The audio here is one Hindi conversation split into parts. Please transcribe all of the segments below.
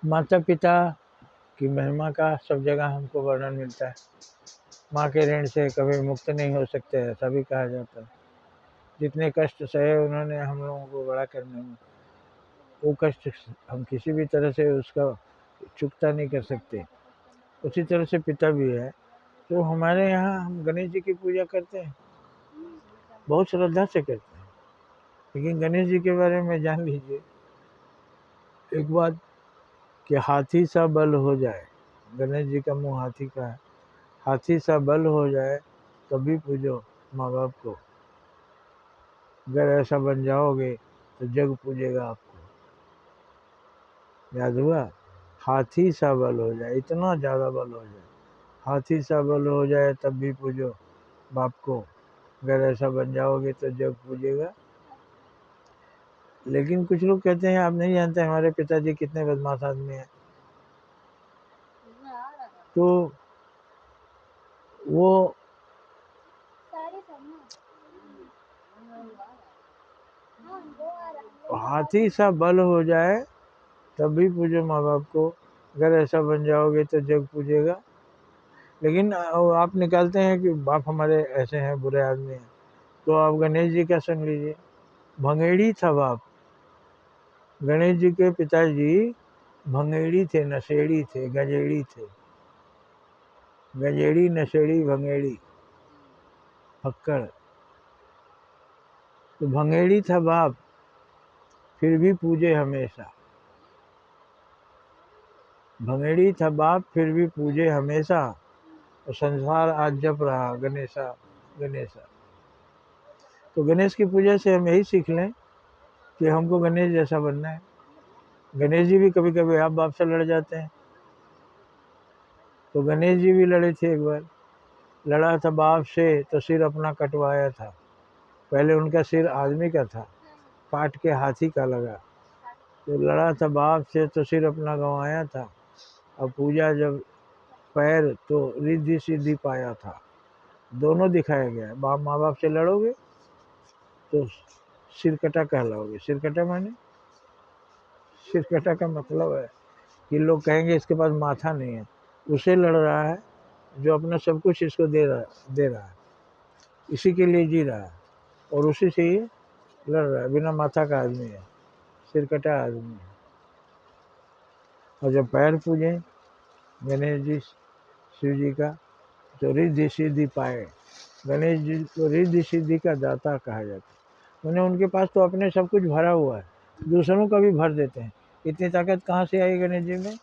माता पिता की महिमा का सब जगह हमको वर्णन मिलता है। माँ के ऋण से कभी मुक्त नहीं हो सकते, ऐसा भी कहा जाता है। जितने कष्ट सहे उन्होंने हम लोगों को बड़ा करने में, वो कष्ट हम किसी भी तरह से उसका चुकता नहीं कर सकते। उसी तरह से पिता भी है। तो हमारे यहाँ हम गणेश जी की पूजा करते हैं, बहुत श्रद्धा से करते हैं। लेकिन गणेश जी के बारे में जान लीजिए एक बात, कि हाथी सा बल हो जाए, गणेश जी का मुँह हाथी का है, हाथी सा बल हो जाए तभी पूजो माँ बाप को। अगर ऐसा बन जाओगे तो जग पूजेगा आपको। याद हुआ? हाथी सा बल हो जाए, इतना ज़्यादा बल हो जाए, हाथी सा बल हो जाए तब भी पूजो बाप को। अगर ऐसा बन जाओगे तो जग पूजेगा। लेकिन कुछ लोग कहते हैं आप नहीं जानते हमारे पिताजी कितने बदमाश आदमी हैं। तो वो हाथी सा बल हो जाए तब भी पूजो माँ बाप को। अगर ऐसा बन जाओगे तो जग पूजेगा। लेकिन आप निकालते हैं कि बाप हमारे ऐसे हैं, बुरे आदमी हैं। तो आप गणेश जी का सुन लीजिए, भंगेड़ी था बाप। गणेश जी के पिताजी भंगेड़ी थे, नशेड़ी थे, गजेड़ी थे। गजेड़ी, नशेड़ी, भंगेड़ी, फक्कड़। तो भंगेड़ी था बाप, फिर भी पूजे हमेशा। भंगेड़ी था बाप, फिर भी पूजे हमेशा। और संसार आज जप रहा गणेशा गणेशा। तो गणेश की पूजा से हम यही सीख लें कि हमको गणेश जैसा बनना है। गणेश जी भी कभी कभी आप बाप से लड़ जाते हैं। तो गणेश जी भी लड़े थे एक बार। लड़ा था बाप से तो सिर अपना कटवाया था। पहले उनका सिर आदमी का था, काट के हाथी का लगा। तो लड़ा था बाप से तो सिर अपना गंवाया था। और पूजा जब पैर तो रिद्धि सिद्धि पाया था। दोनों दिखाया गया है। बाप माँ बाप से लड़ोगे तो सिर कटा कहलाओगे। सिर कटा माने, सिर कटा का मतलब है कि लोग कहेंगे इसके पास माथा नहीं है। उसे लड़ रहा है जो अपना सब कुछ इसको दे रहा है, इसी के लिए जी रहा है, और उसी से ये लड़ रहा है। बिना माथा का आदमी है, सिर कटा आदमी है। और जब पैर पूजे गणेश जी, शिव जी का, तो रिद्धि सिद्धि पाए। गणेश जी को रिद्धि सिद्धि का दाता कहा जाता है। उन्हें, उनके पास तो अपने सब कुछ भरा हुआ है, दूसरों का भी भर देते हैं। इतनी ताकत कहाँ से आई गणेश जी में?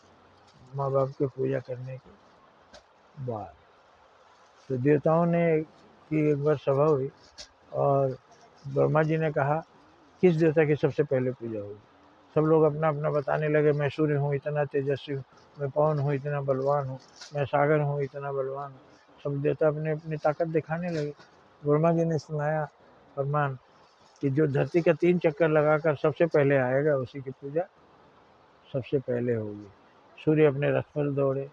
माँ बाप की पूजा करने के बाद। तो देवताओं ने की एक बार सभा हुई और ब्रह्मा जी ने कहा किस देवता की सबसे पहले पूजा होगी। सब लोग अपना अपना बताने लगे, मैं सूर्य हूँ इतना तेजस्वी हूँ, मैं पवन हूँ इतना बलवान हूँ, मैं सागर हूँ इतना बलवान हूँ। सब देवता अपने अपनी ताकत दिखाने लगे। ब्रह्मा जी ने सुनाया फरमान कि जो धरती का 3 चक्कर लगाकर सबसे पहले आएगा उसी की पूजा सबसे पहले होगी। सूर्य अपने रथ पर दौड़े।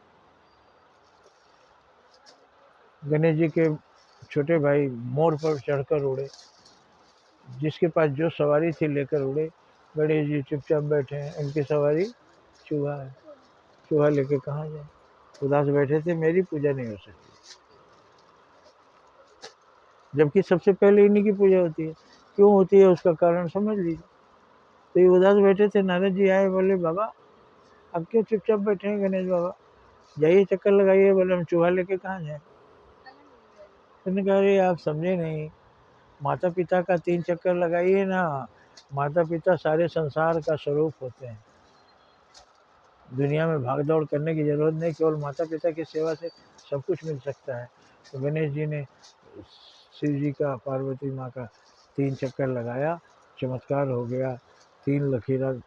गणेश जी के छोटे भाई मोर पर चढ़कर उड़े, जिसके पास जो सवारी थी लेकर उड़े। गणेश जी चुपचाप बैठे हैं, उनकी सवारी चूहा है। चूहा लेके कहाँ जाए? उदास बैठे थे, मेरी पूजा नहीं हो सकती, जबकि सबसे पहले इन्हीं की पूजा होती है। क्यों होती है उसका कारण समझ लीजिए। तो ये उदास बैठे थे, नारद जी आए, बोले बाबा अब क्यों चुपचाप बैठे हैं गणेश बाबा, जाइए चक्कर लगाइए। बोले हम चूहा लेके कहाँ जाए? उन्होंने कहा अरे आप समझे नहीं, माता पिता का 3 चक्कर लगाइए ना। माता पिता सारे संसार का स्वरूप होते हैं। दुनिया में भाग दौड़ करने की जरूरत नहीं, केवल माता पिता की सेवा से सब कुछ मिल सकता है। तो गणेश जी ने शिव जी का, पार्वती माँ का 3 चक्कर लगाया, चमत्कार हो गया। 3 लकीरें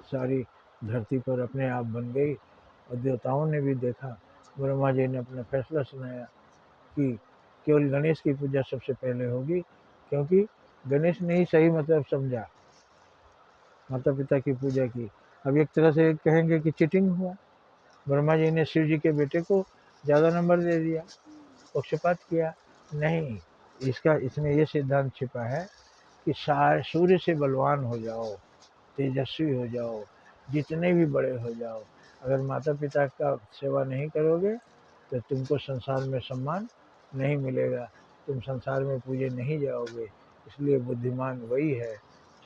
सारी धरती पर अपने आप बन गई और देवताओं ने भी देखा। ब्रह्मा जी ने अपना फैसला सुनाया कि केवल गणेश की पूजा सबसे पहले होगी, क्योंकि गणेश ने ही सही मतलब समझा माता पिता की पूजा की। अब एक तरह से कहेंगे कि चीटिंग हुआ। ब्रह्मा जी ने शिव जी के बेटे को ज़्यादा नंबर दे दिया, पक्षपात किया। नहीं, इसका इसमें ये सिद्धांत छिपा है कि सूर्य से बलवान हो जाओ, तेजस्वी हो जाओ, जितने भी बड़े हो जाओ, अगर माता पिता का सेवा नहीं करोगे तो तुमको संसार में सम्मान नहीं मिलेगा, तुम संसार में पूजे नहीं जाओगे। इसलिए बुद्धिमान वही है,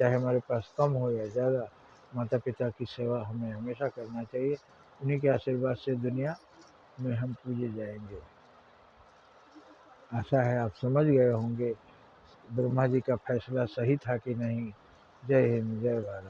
चाहे हमारे पास कम हो या ज़्यादा, माता पिता की सेवा हमें हमेशा करना चाहिए। उन्हीं के आशीर्वाद से दुनिया में हम पूजे जाएंगे। आशा है आप समझ गए होंगे ब्रह्मा जी का फैसला सही था कि नहीं। जय हिंद, जय भारत।